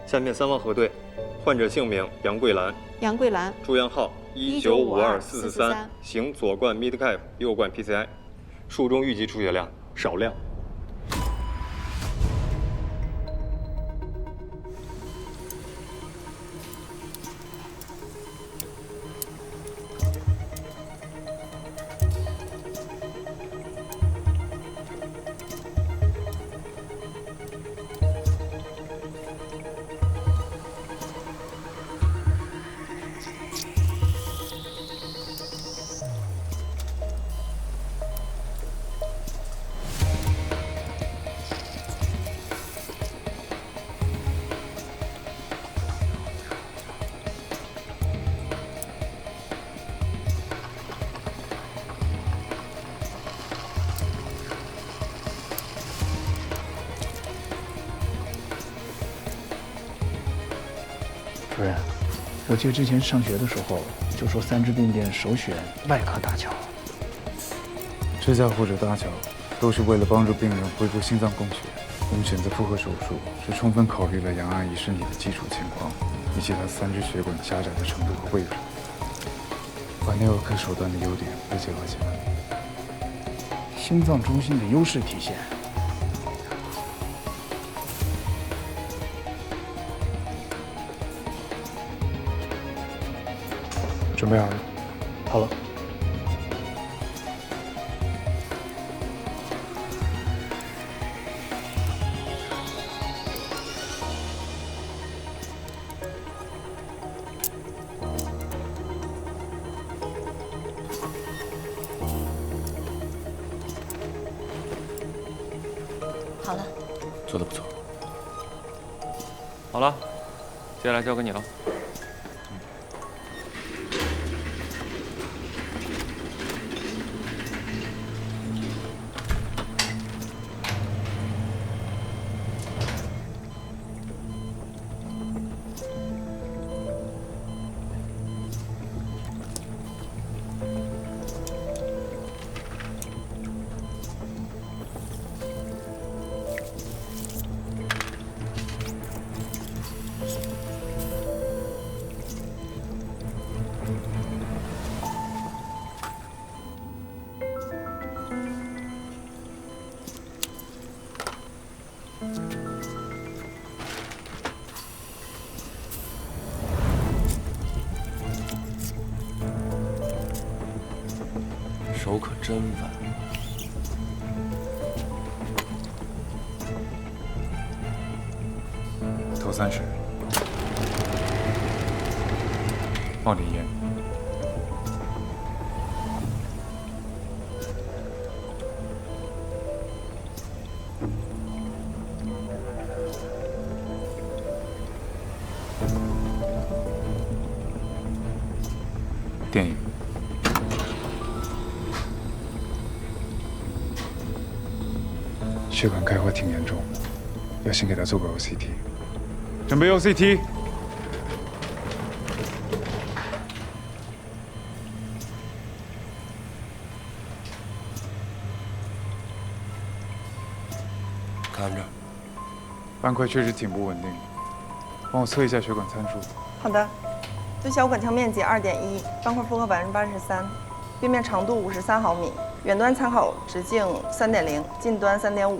下面3方核对，患者姓名杨桂兰，杨桂兰，住院号1952443，行左冠 Midcap， 右冠 PCI， 术中预计出血量少量。主任，我记得之前上学的时候就说3支病变首选外科搭桥。支架或者搭桥都是为了帮助病人恢复心脏供血。我们选择复合手术是充分考虑了杨阿姨身体的基础情况，以及她3支血管狭窄的程度和位置，把内外科手段的优点都结合起来，心脏中心的优势体现。准备好了？好了。好了。做得不错。好了，接下来交给你了。手可真稳。头30，冒点烟。电影。血管开花挺严重，要先给他做个 OCT。准备 OCT。看着。斑块确实挺不稳定，帮我测一下血管参数。好的，对小管腔面积2.1，斑块负荷83%，病变长度53毫米，远端参考直径3.0，近端3.5，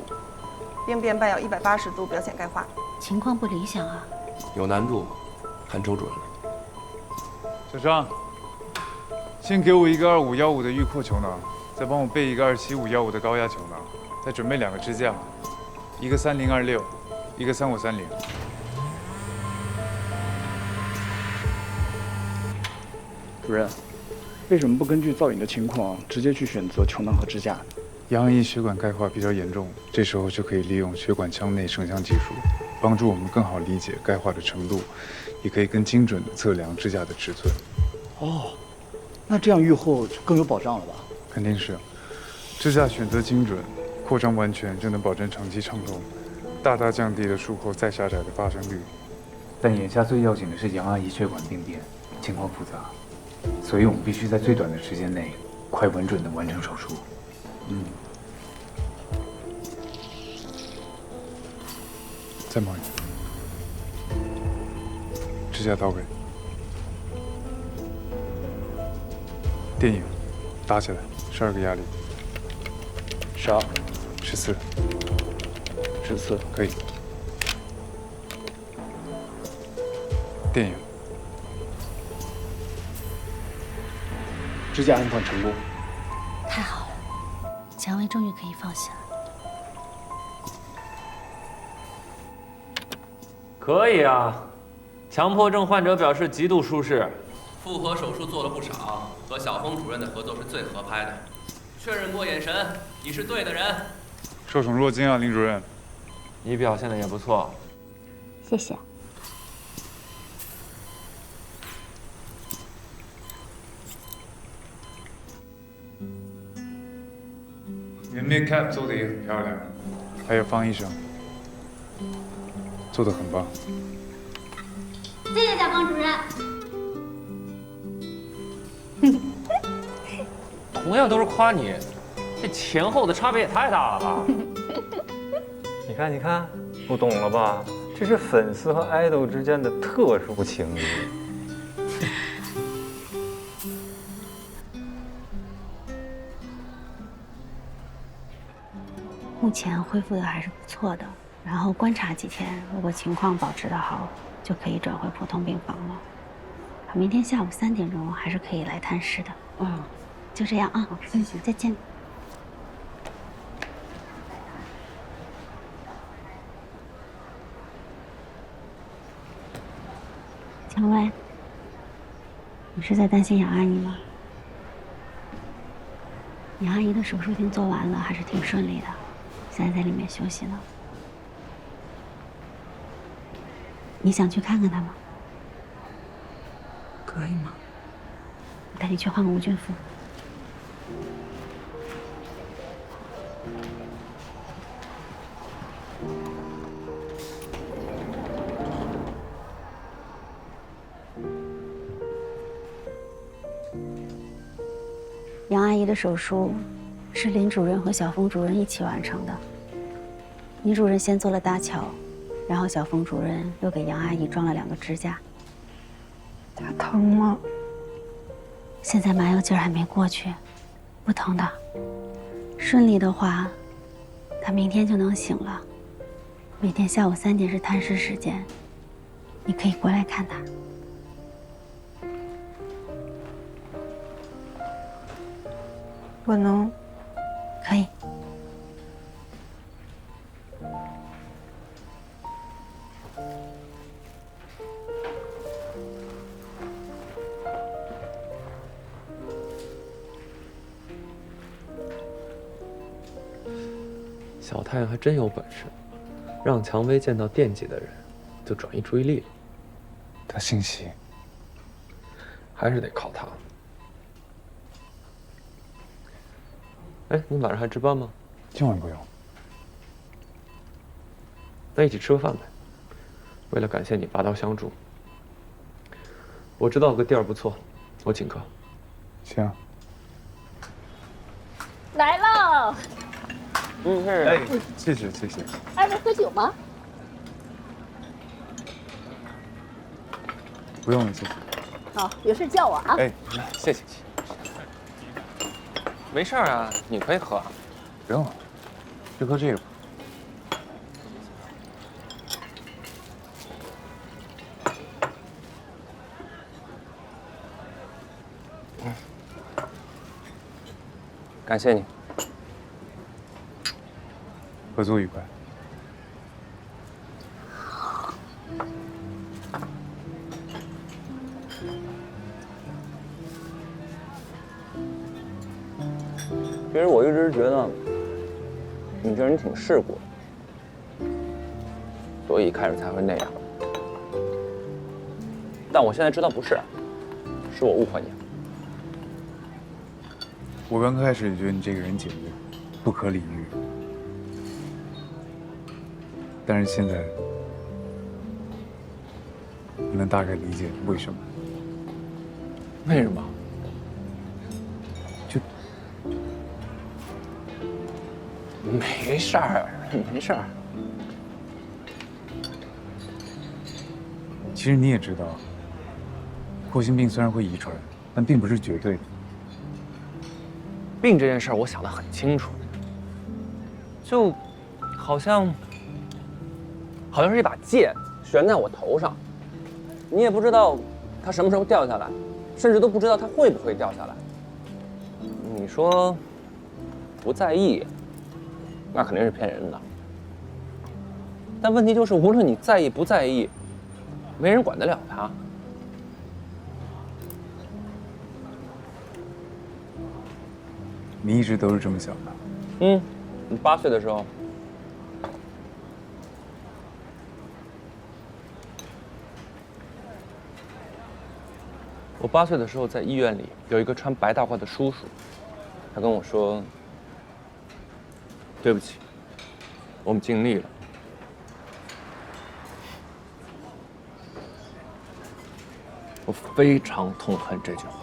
病变伴有180度表浅钙化，情况不理想啊。有难度，看周准了。小张，先给我一个2515的预扩球囊，再帮我备一个27515的高压球囊，再准备2个支架，一个3026，一个3530。主任，为什么不根据造影的情况直接去选择球囊和支架？杨阿姨血管钙化比较严重，这时候就可以利用血管腔内升箱技术，帮助我们更好理解钙化的程度，也可以更精准地测量支架的尺寸。哦，那这样愈后就更有保障了吧？肯定是，支架选择精准，扩张完全，就能保证长期畅通，大大降低了术后再狭窄的发生率。但眼下最要紧的是杨阿姨血管病变，情况复杂，所以我们必须在最短的时间内，快稳准地完成手术。再忙一点，支架到位。电影打起来，12个压力12、 14， 14，可以。电影支架安放成功。太好了，蔷薇终于可以放心了。可以啊，强迫症患者表示极度舒适。复合手术做了不少，和小峰主任的合作是最合拍的。确认过眼神，你是对的人。受宠若惊啊，林主任。你表现的也不错。谢谢。你的 makeup 做的也很漂亮，还有方医生，做的很棒。谢谢小方主任。同样都是夸你，这前后的差别也太大了吧？你看，你看，不懂了吧？这是粉丝和爱豆之间的特殊情谊。目前恢复的还是不错的，然后观察几天，如果情况保持得好，就可以转回普通病房了。明天下午3点钟还是可以来探视的。就这样啊，再见。蔷薇，你是在担心杨阿姨吗？杨阿姨的手术已经做完了，还是挺顺利的，现在在里面休息呢。你想去看看她吗？可以吗？我带你去换个无菌服。杨阿姨的手术是林主任和小峰主任一起完成的。林主任先做了搭桥，然后小峰主任又给杨阿姨装了2个支架。她疼吗？现在麻药劲儿还没过去，不疼的。顺利的话，她明天就能醒了。每天下午3点是探视时间，你可以过来看她。我能？可以。小太阳还真有本事，让蔷薇见到惦记的人，就转移注意力。他姓席，还是得靠他。哎，你晚上还值班吗？今晚不用。那一起吃个饭呗。为了感谢你拔刀相助，我知道有个地儿不错，我请客。行。来喽！哎，谢谢谢谢。二位喝酒吗？不用了，谢谢。好，有事叫我啊。哎，谢谢。没事啊，你可以喝。不用了，就喝这个吧。感谢你。合作愉快。其实我一直觉得你这人挺世故的，所以一开始才会那样。但我现在知道不是，是我误会你了。我刚开始也觉得你这个人简直不可理喻，但是现在我能大概理解为什么。为什么？没事儿，没事儿。其实你也知道，霍心病虽然会遗传，但并不是绝对的。病这件事儿，我想得很清楚，就好像是一把剑悬在我头上，你也不知道它什么时候掉下来，甚至都不知道它会不会掉下来。你说不在意，那肯定是骗人的。但问题就是，无论你在意不在意，没人管得了它。你一直都是这么想的？你8岁的时候，我8岁的时候在医院里有一个穿白大褂的叔叔，他跟我说：“对不起，我们尽力了。”我非常痛恨这句话。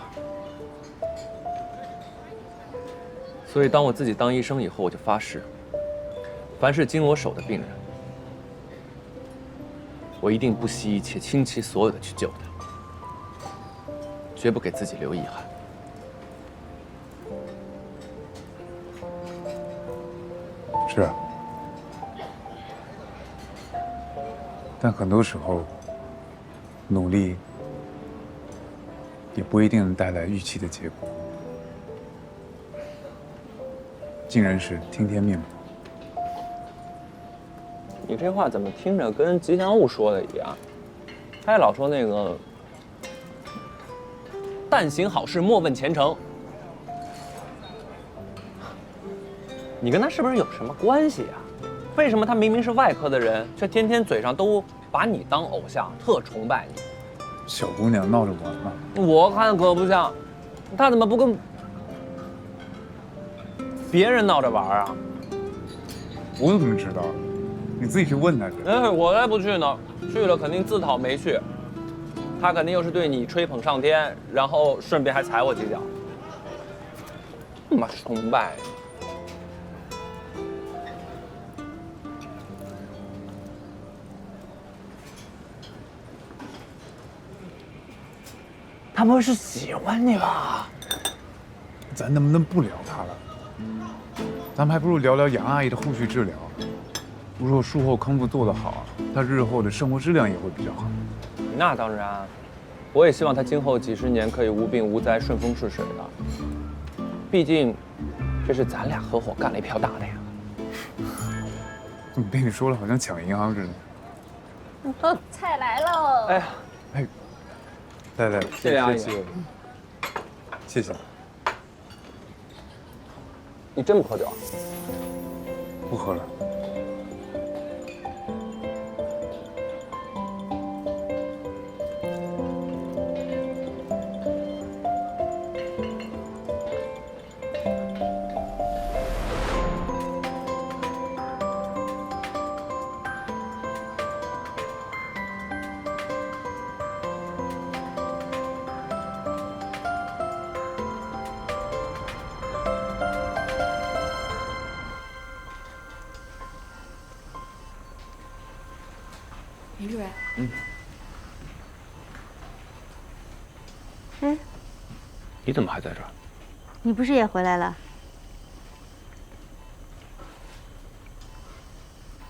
所以，当我自己当医生以后，我就发誓，凡是经我手的病人，我一定不惜一切、倾其所有的去救他，绝不给自己留遗憾。是啊，但很多时候，努力也不一定能带来预期的结果。尽人事，听天命吧。你这话怎么听着跟吉祥物说的一样？他也老说那个“但行好事，莫问前程”。你跟他是不是有什么关系啊？为什么他明明是外科的人，却天天嘴上都把你当偶像，特崇拜你？小姑娘闹着玩嘛。我看可不像，他怎么不跟别人闹着玩啊？我怎么知道？你自己去问他去。我才不去呢，去了肯定自讨没趣。他肯定又是对你吹捧上天，然后顺便还踩我几脚。他妈崇拜！他不会是喜欢你吧？咱能不能不聊他了？咱们还不如聊聊杨阿姨的后续治疗。如果术后康复做得好，她日后的生活质量也会比较好。那当然，我也希望她今后几十年可以无病无灾、顺风顺水的。毕竟，这是咱俩合伙干了一票大的呀。怎么被你说了好像抢银行似的？菜来喽！哎呀，哎，来，谢谢阿姨，谢谢。你真不喝酒啊？不喝了。林主任，你怎么还在这儿？你不是也回来了？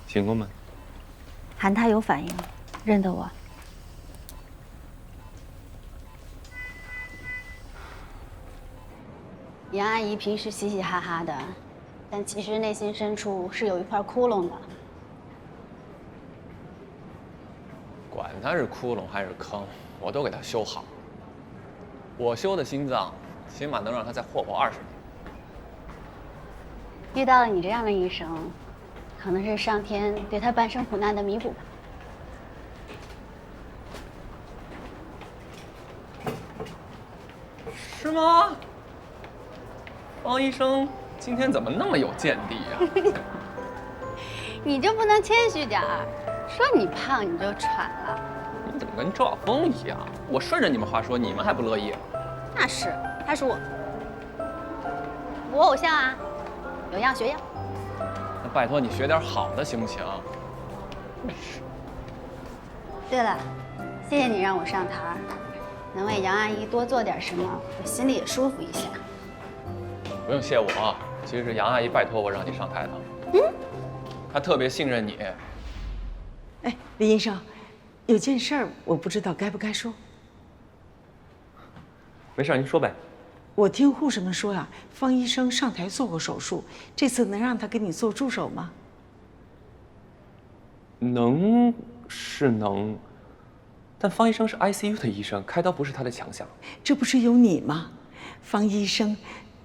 请过门。韩他有反应，认得我。杨阿姨平时嘻嘻哈哈的，但其实内心深处是有一块窟窿的。管他是窟窿还是坑，我都给他修好。我修的心脏，起码能让他再活过20年。遇到了你这样的医生，可能是上天对他半生苦难的弥补吧。是吗？方医生今天怎么那么有见地呀？你就不能谦虚点儿？说你胖你就喘了。你怎么跟赵峰一样？我顺着你们话说，你们还不乐意？那是，他是我偶像啊，有样学样。那拜托你学点好的行不行？对了，谢谢你让我上台儿，能为杨阿姨多做点什么，我心里也舒服一下。不用谢我，其实是杨阿姨拜托我让你上台的。嗯，她特别信任你。哎，李医生，有件事儿我不知道该不该说。没事，您说呗。我听护士们说呀，方医生上台做过手术，这次能让他给你做助手吗？能是能，但方医生是 ICU 的医生，开刀不是他的强项。这不是有你吗？方医生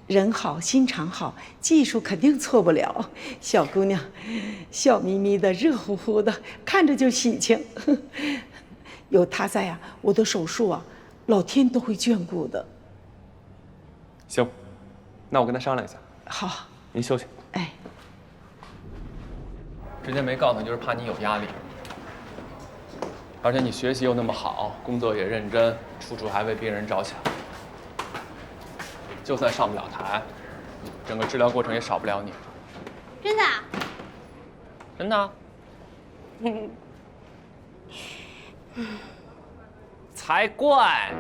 人好心肠好，技术肯定错不了。小姑娘，笑眯眯的，热乎乎的，看着就喜庆。有他在啊，我的手术啊，老天都会眷顾的。行，那我跟他商量一下。好，您休息。哎，之前没告诉你，就是怕你有压力。而且你学习又那么好，工作也认真，处处还为病人着想。就算上不了台，整个治疗过程也少不了你。真的？真的？才怪！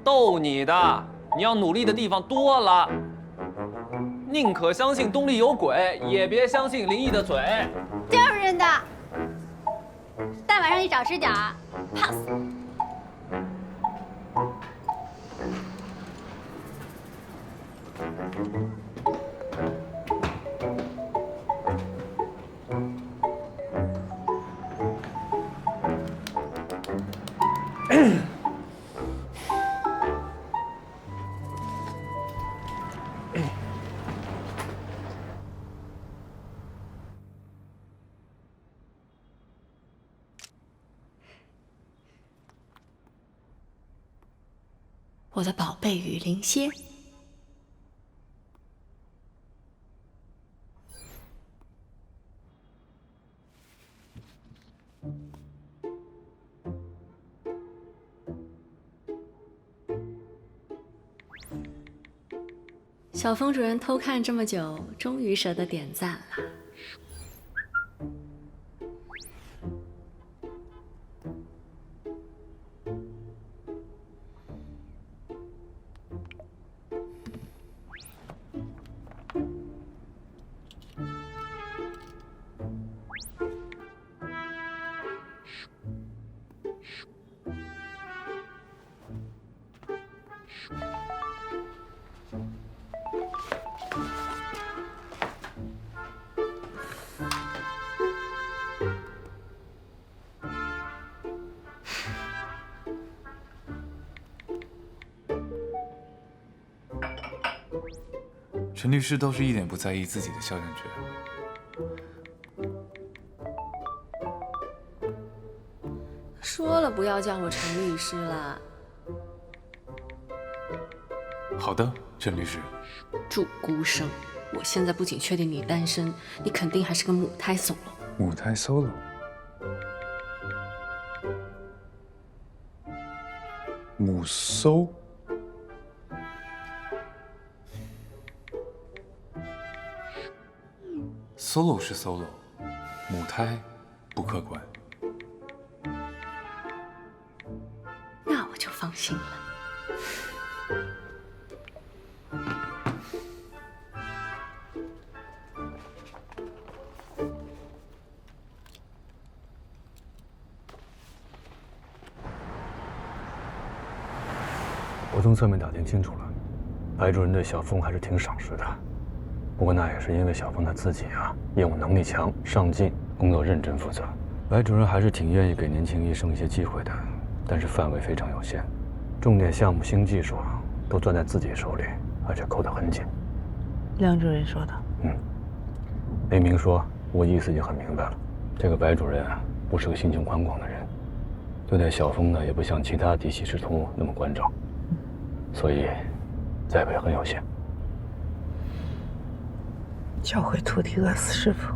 逗你的，你要努力的地方多了。宁可相信东丽有鬼，也别相信林毅的嘴。就是真的。大晚上一找吃点儿，胖死。我的宝贝雨林蝎。小峰主任偷看这么久，终于舍得点赞了。陈律师倒是一点不在意自己的肖像权。说了不要叫我陈律师了。好的，陈律师。祝孤生，我现在不仅确定你单身，你肯定还是个母胎 solo。母胎 solo。母搜。solo 是 solo， 母胎不客观。那我就放心了。我从侧面打听清楚了，白主任对小峰还是挺赏识的。不过那也是因为小峰他自己啊，业务能力强、上进，工作认真负责。白主任还是挺愿意给年轻医生一些机会的，但是范围非常有限，重点项目、新技术都攥在自己手里，而且扣得很紧。梁主任说的。没明说，我意思已经很明白了。这个白主任啊，不是个心胸宽广的人，对待小峰呢，也不像其他嫡系师徒那么关照。所以，栽培很有限。教会徒弟饿死师傅。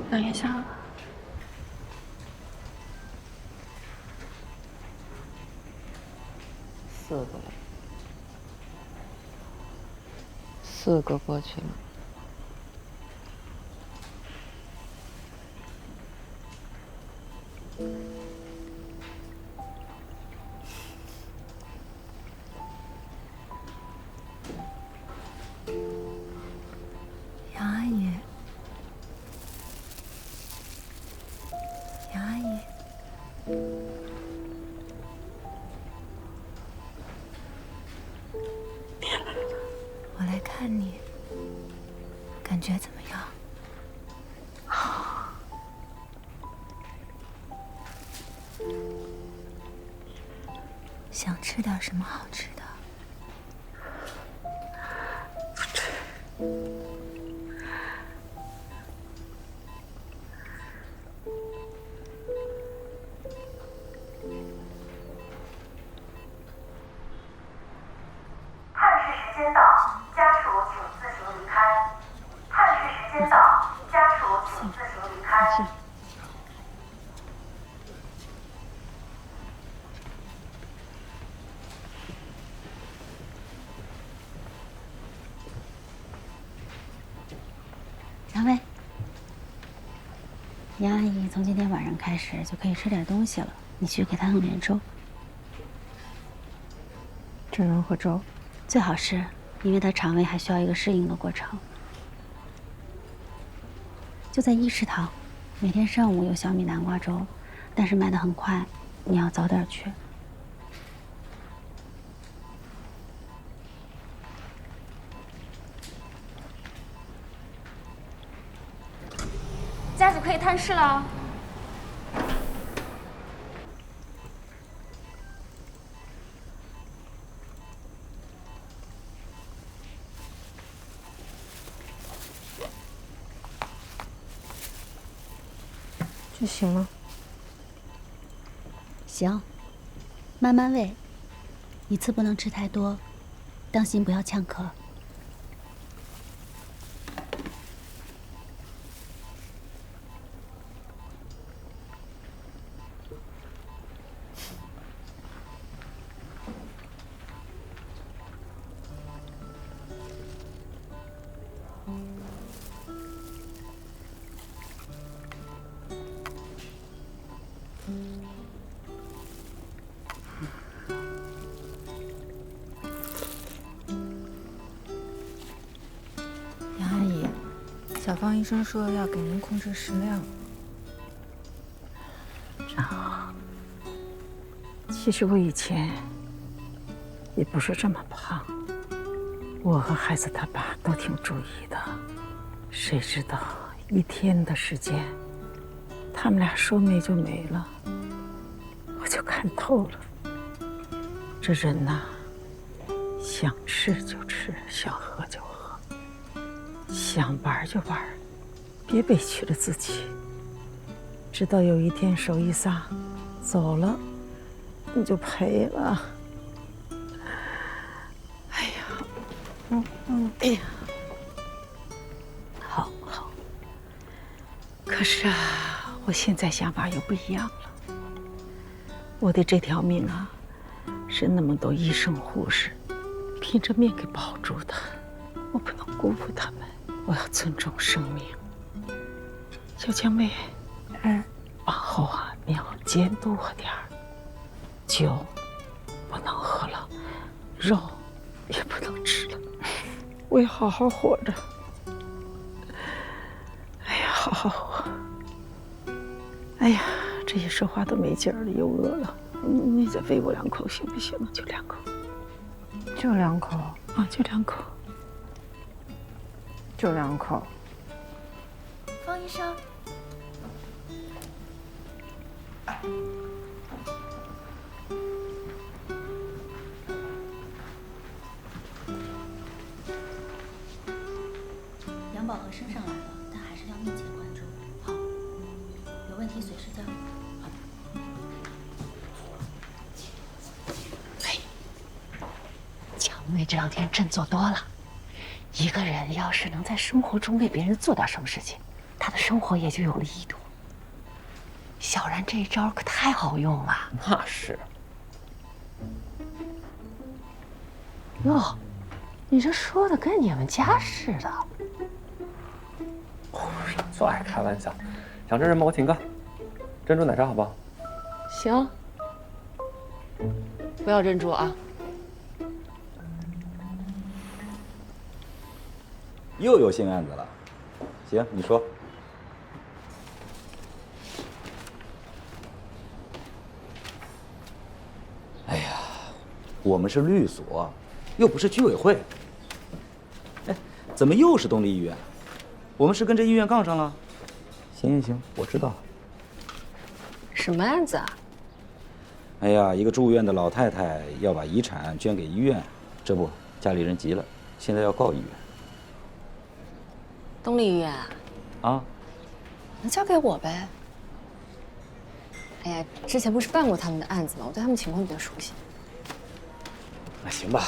等一下。4个过去了。杨阿姨，杨阿姨，我来看你，感觉怎么样？想吃点什么好吃的？不吃。探视时间到，家属请自行离开。探视时间到，家属请自行离开。杨威，杨阿姨从今天晚上开始就可以吃点东西了，你去给她弄点粥。只能喝粥？最好是，因为她肠胃还需要一个适应的过程。就在1食堂，每天上午有小米南瓜粥，但是卖得很快，你要早点去。家属可以探视了。就行了。行，慢慢喂，一次不能吃太多，当心不要呛咳。杨阿姨，小方医生说要给您控制食量。真好。其实我以前也不是这么胖，我和孩子他爸都挺注意的。谁知道1天的时间，他们俩说没就没了，我就看透了。这人呐，想吃就吃，想喝就喝，想玩就玩，别委屈了自己。直到有一天手一撒，走了，你就赔了。哎呀，哎呀，好。可是啊，我现在想法又不一样了。我的这条命啊，是那么多医生护士拼着命给保住的，我不能辜负他们，我要尊重生命。小江妹，往后啊，你要监督我点儿，酒不能喝了，肉也不能吃了，我要好好活着。哎呀，好好活。哎呀，这一说话都没劲儿了，又饿了。你再喂我2口行不行？就2口。就2口啊，就2口。就2口。方医生，杨宝和升上来了。要密切关注。好，有问题随时交流。好的。蔷薇这2天振作多了。一个人要是能在生活中为别人做点什么事情，他的生活也就有了意图。小然这一招可太好用了。那是。哟，你这说的跟你们家似的。就爱开玩笑。想吃什么我请客。珍珠奶茶好不好？行，不要珍珠啊。又有新案子了，行，你说。哎呀，我们是律所，又不是居委会。哎，怎么又是东丽医院？我们是跟这医院杠上了？行，我知道。什么案子啊？哎呀，一个住院的老太太要把遗产捐给医院，这不，家里人急了，现在要告医院。东丽医院啊？那交给我呗。哎呀，之前不是办过他们的案子吗？我对他们情况比较熟悉。那行吧，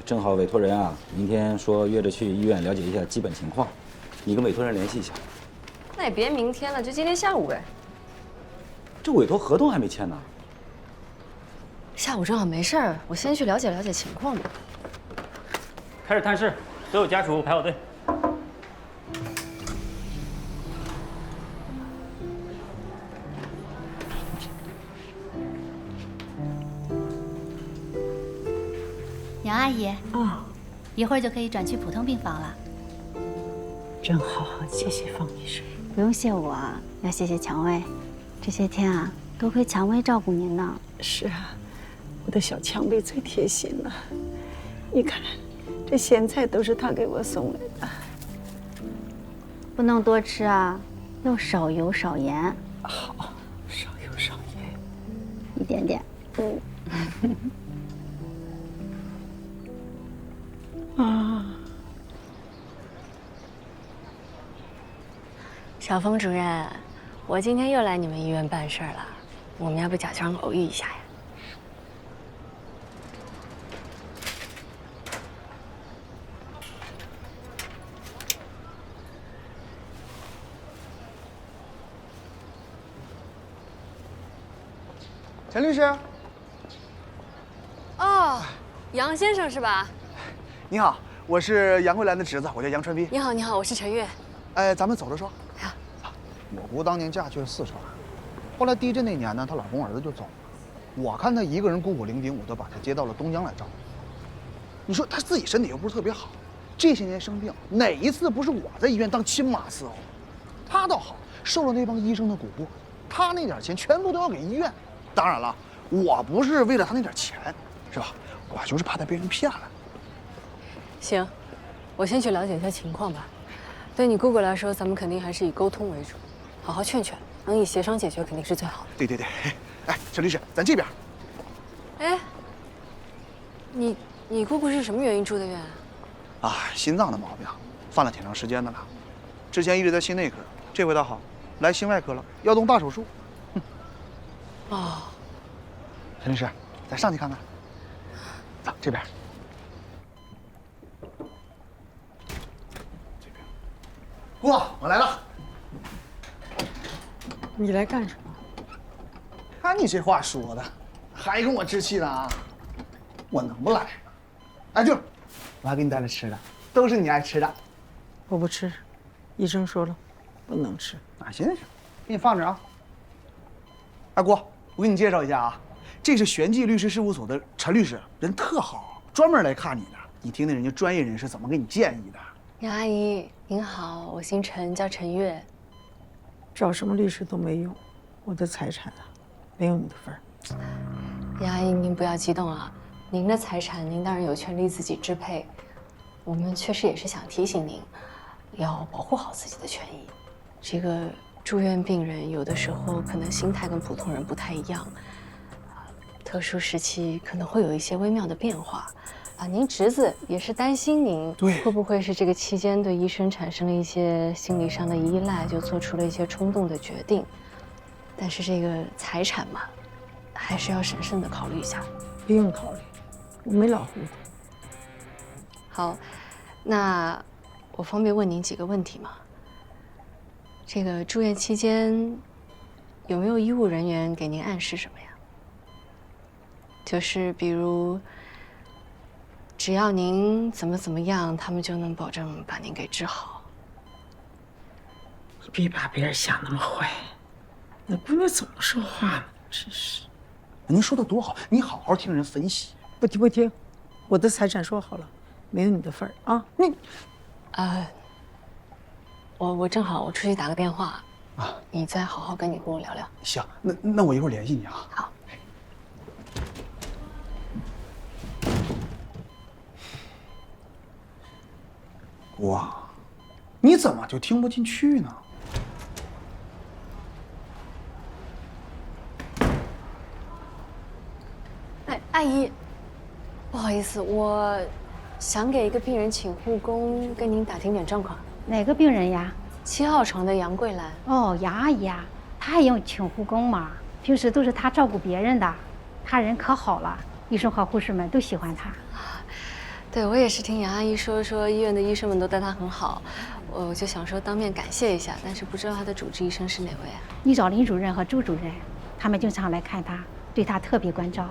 正好委托人啊，明天说约着去医院了解一下基本情况，你跟委托人联系一下。那也别明天了，就今天下午呗。这委托合同还没签呢。下午正好没事儿，我先去了解了解情况吧。开始探视，所有家属排好队。杨阿姨，一会儿就可以转去普通病房了。真好，谢谢方医生。不用谢我，要谢谢蔷薇。这些天啊，多亏蔷薇照顾您呢。是啊，我的小蔷薇最贴心了。你看，这咸菜都是她给我送来的。不能多吃啊，要少油少盐。好，少油少盐，一点点。啊。小峰主任，我今天又来你们医院办事儿了，我们要不假装偶遇一下呀？陈律师，哦，杨先生是吧？你好，我是杨桂兰的侄子，我叫杨传斌。你好，你好，我是陈月。哎，咱们走着说。我姑当年嫁去了四川，后来地震那年呢，她老公儿子就走了。我看她一个人孤苦伶仃，我都把她接到了东江来照顾。你说她自己身体又不是特别好，这些年生病，哪一次不是我在医院当亲妈伺候？她倒好，受了那帮医生的蛊惑，她那点钱全部都要给医院。当然了，我不是为了她那点钱，是吧？我就是怕她被人骗了。行，我先去了解一下情况吧。对你姑姑来说，咱们肯定还是以沟通为主，好好劝劝，能以协商解决肯定是最好的。对。哎，陈律师，咱这边。哎，你姑姑是什么原因住的院啊？啊，心脏的毛病，犯了挺长时间的了。之前一直在心内科，这回倒好，来心外科了，要动大手术。哦，陈律师，咱上去看看。走，这边。姑，我来了。你来干什么？看你这话说的，还跟我置气呢啊！我能不来吗？哎，对了，我还给你带了吃的，都是你爱吃的。我不吃，医生说了，不能吃。啊，行，给你放着啊。哎，姑，我给你介绍一下啊，这是玄记律师事务所的陈律师，人特好，专门来看你的。你听听人家专业人士怎么给你建议的。杨阿姨您好，我姓陈，叫陈月。找什么律师都没用，我的财产啊，没有你的份儿。杨阿姨您不要激动啊，您的财产您当然有权利自己支配。我们确实也是想提醒您，要保护好自己的权益。这个住院病人有的时候可能心态跟普通人不太一样，特殊时期可能会有一些微妙的变化。啊，您侄子也是担心您会不会是这个期间对医生产生了一些心理上的依赖，就做出了一些冲动的决定。但是这个财产嘛，还是要审慎的考虑一下。不用考虑，我没老糊涂。好，那我方便问您几个问题吗？这个住院期间，有没有医务人员给您暗示什么呀？就是比如，只要您怎么样，他们就能保证把您给治好。你别把别人想那么坏，那姑娘怎么说话呢？真是。您说的多好，你好好听人分析。不听不听，我的财产说好了，没有你的份儿啊！你，我正好我出去打个电话啊，你再好好跟你姑姑聊聊。行，那我一会儿联系你啊。好。哇，你怎么就听不进去呢？哎，阿姨，不好意思，我想给一个病人请护工，跟您打听点状况。哪个病人呀？7号床的杨桂兰。哦，杨阿姨呀，她还用请护工吗？平时都是她照顾别人的，她人可好了，医生和护士们都喜欢她。对，我也是听杨阿姨说医院的医生们都待她很好，我就想说当面感谢一下，但是不知道她的主治医生是哪位啊？你找林主任和周主任，他们经常来看她，对她特别关照。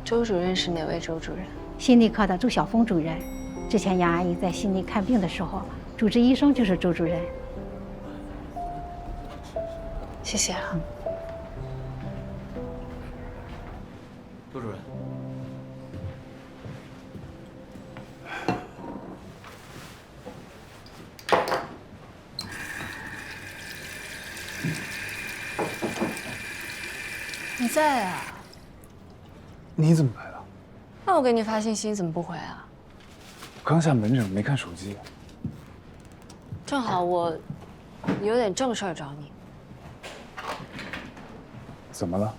周主任是哪位周主任？心内科的周晓峰主任。之前杨阿姨在心内看病的时候，主治医生就是周主任。谢谢啊。周主任。你在啊？你怎么来了？那我给你发信息，你怎么不回啊？刚下门诊没看手机。正好我有点正事儿找你。怎么了？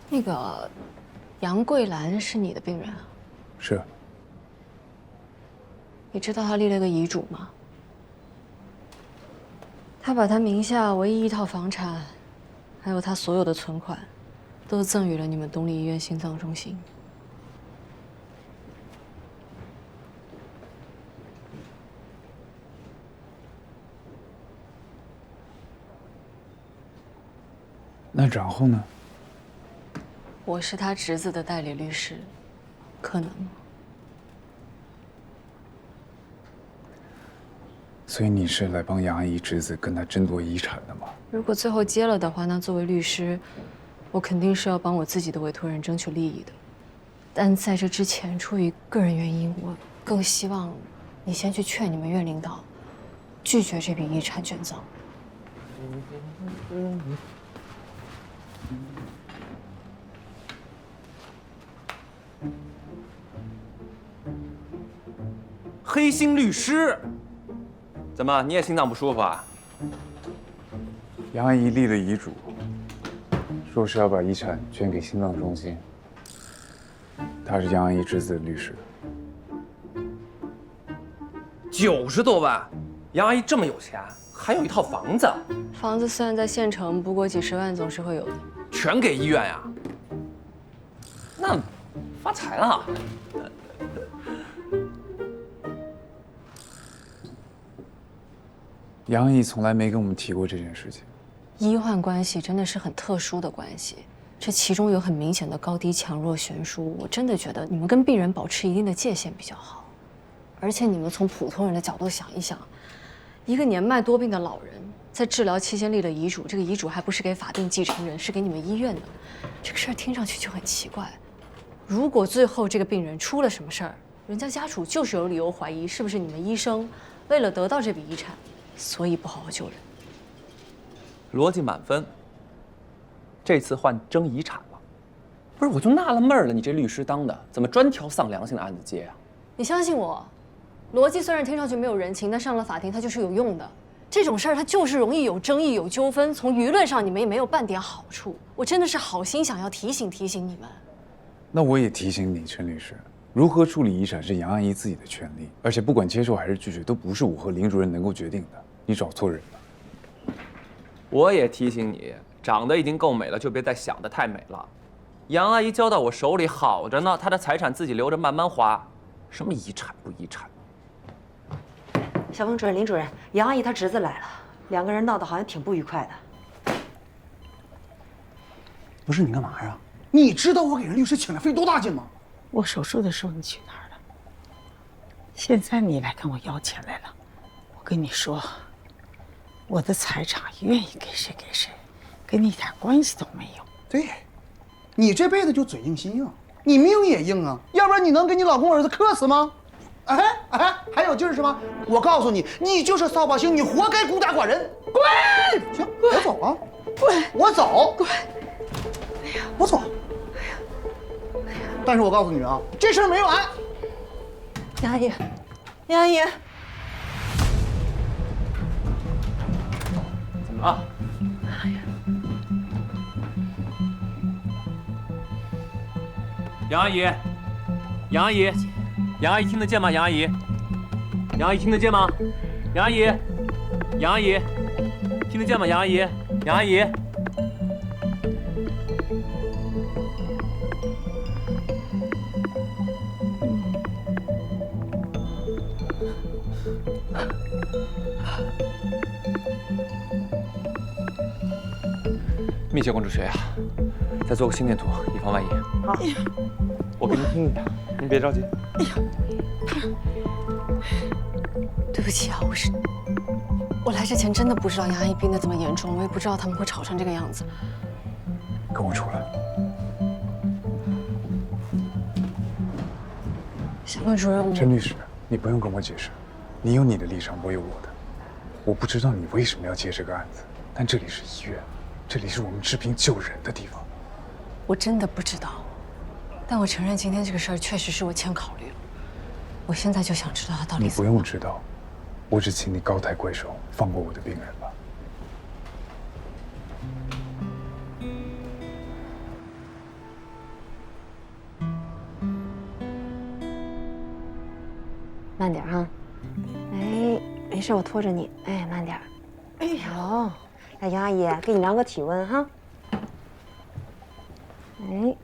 那个杨桂兰是你的病人啊？是。你知道她立了个遗嘱吗？她把她名下唯一一套房产，还有她所有的存款，都赠予了你们东丽医院心脏中心。那然后呢？我是他侄子的代理律师，可能吗？所以你是来帮杨阿姨侄子跟他争夺遗产的吗？如果最后接了的话，那作为律师，我肯定是要帮我自己的委托人争取利益的。但在这之前，出于个人原因，我更希望你先去劝你们院领导，拒绝这笔遗产捐赠。黑心律师，怎么你也心脏不舒服啊？杨阿姨立了遗嘱，说是要把遗产捐给心脏中心。他是杨阿姨侄子的律师。90多万，杨阿姨这么有钱，还有一套房子。房子虽然在县城，不过几十万总是会有的。全给医院呀？那发财了。杨阿姨从来没跟我们提过这件事情。医患关系真的是很特殊的关系，这其中有很明显的高低强弱悬殊。我真的觉得你们跟病人保持一定的界限比较好。而且你们从普通人的角度想一想，一个年迈多病的老人在治疗期间立了遗嘱，这个遗嘱还不是给法定继承人，是给你们医院的，这个事儿听上去就很奇怪。如果最后这个病人出了什么事儿，人家家属就是有理由怀疑是不是你们医生为了得到这笔遗产，所以不好好救人。逻辑满分。这次换争遗产了，不是我就纳了闷了，你这律师当的怎么专挑丧良心的案子接啊？你相信我，逻辑虽然听上去没有人情，但上了法庭它就是有用的。这种事儿它就是容易有争议、有纠纷，从舆论上你们也没有半点好处。我真的是好心想要提醒你们。那我也提醒你，陈律师，如何处理遗产是杨阿姨自己的权利，而且不管接受还是拒绝，都不是我和林主任能够决定的。你找错人了。我也提醒你，长得已经够美了，就别再想得太美了。杨阿姨交到我手里好着呢，她的财产自己留着慢慢花，什么遗产不遗产？小峰主任、林主任，杨阿姨她侄子来了，两个人闹得好像挺不愉快的。不是你干嘛呀？你知道我给人律师请来费多大劲吗？我手术的时候你去哪儿了？现在你来跟我要钱来了，我跟你说，我的财产愿意给谁给谁，跟你一点关系都没有。对，你这辈子就嘴硬心硬，你命也硬啊，要不然你能给你老公儿子克死吗？还有劲儿是吗？我告诉你，你就是扫把星，你活该孤家寡人。滚！行，我走啊。滚！我走。滚！哎呀，我走。哎呀，但是我告诉你啊，这事儿没完。杨阿姨，杨阿姨，怎么了？哎呀，杨阿姨，杨阿姨。杨阿姨听得见吗？杨阿姨，杨阿姨听得见吗？杨阿姨，杨阿姨，听得见吗？杨阿姨，杨阿姨。密切关注血压，再做个心电图，以防万一。好。我给您听一下，您别着急。哎呀，对不起啊，我来之前真的不知道杨阿姨病得这么严重，我也不知道他们会吵成这个样子。跟我出来。小峰主任，陈律师，你不用跟我解释，你有你的立场，我有我的。我不知道你为什么要接这个案子，但这里是医院，这里是我们治病救人的地方。我真的不知道。但我承认，今天这个事儿确实是我欠考虑了。我现在就想知道他到底……你不用知道，我只请你高抬贵手，放过我的病人吧。慢点哈。哎，没事，我拖着你。哎，慢点。哎呦，来，杨阿姨，给你量个体温哈。哎。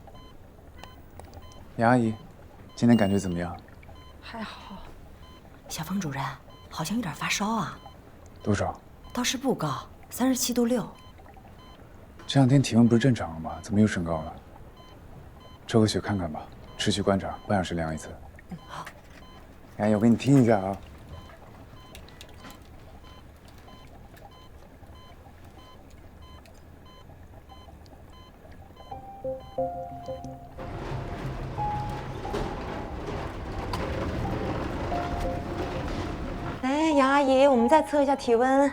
杨阿姨，今天感觉怎么样？还好。小峰主任，好像有点发烧啊。多少？倒是不高，37度6。这两天体温不是正常了吗？怎么又升高了？抽个血看看吧，持续观察，半小时量一次。好。杨阿姨，我给你听一下啊。来，杨阿姨，我们再测一下体温。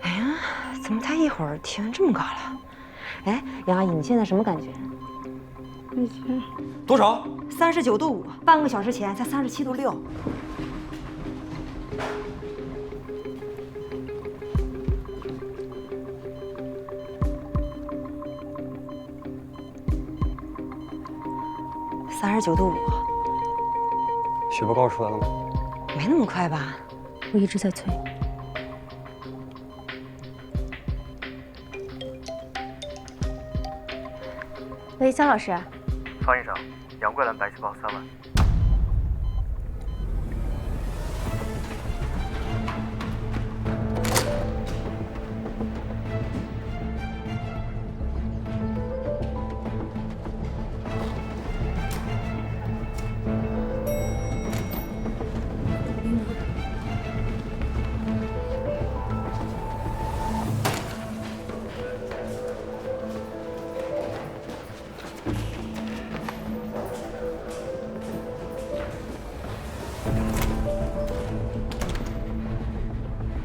哎呀，怎么才一会儿体温这么高了？哎，杨阿姨，你现在什么感觉？多少？39度5，半个小时前才37度6。39度5，血报告出来了吗？没那么快吧？我一直在催。喂，肖老师。方医生，杨桂兰白细胞3万。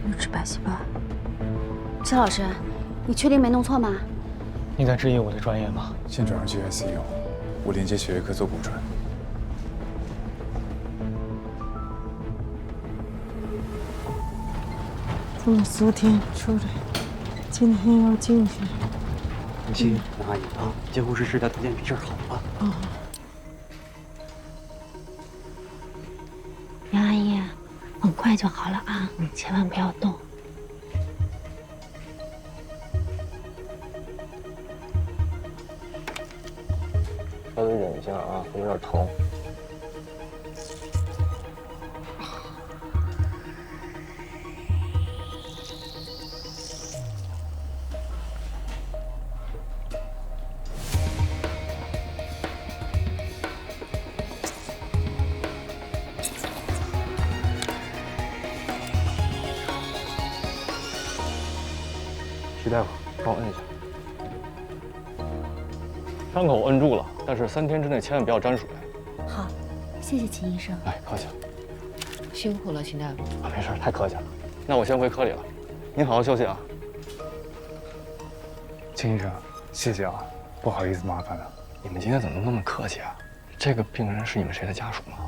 6指白细胞。肖老师，你确定没弄错吗？你在质疑我的专业吗？先转上去 ICU，我连接血液科做骨传。这么昨天出来，今天要进去。放心，杨阿姨啊，接护士治疗条件比这儿好了。哦。杨阿姨，很快就好了啊，千万不要动。稍微忍一下啊，有点疼。徐大夫，帮我摁一下。伤口摁住了，但是3天之内千万不要沾水。好，谢谢秦医生。哎，客气了。辛苦了，秦大夫。啊，没事，太客气了。那我先回科里了，您好好休息啊。秦医生，谢谢啊，不好意思麻烦了。你们今天怎么那么客气啊？这个病人是你们谁的家属吗？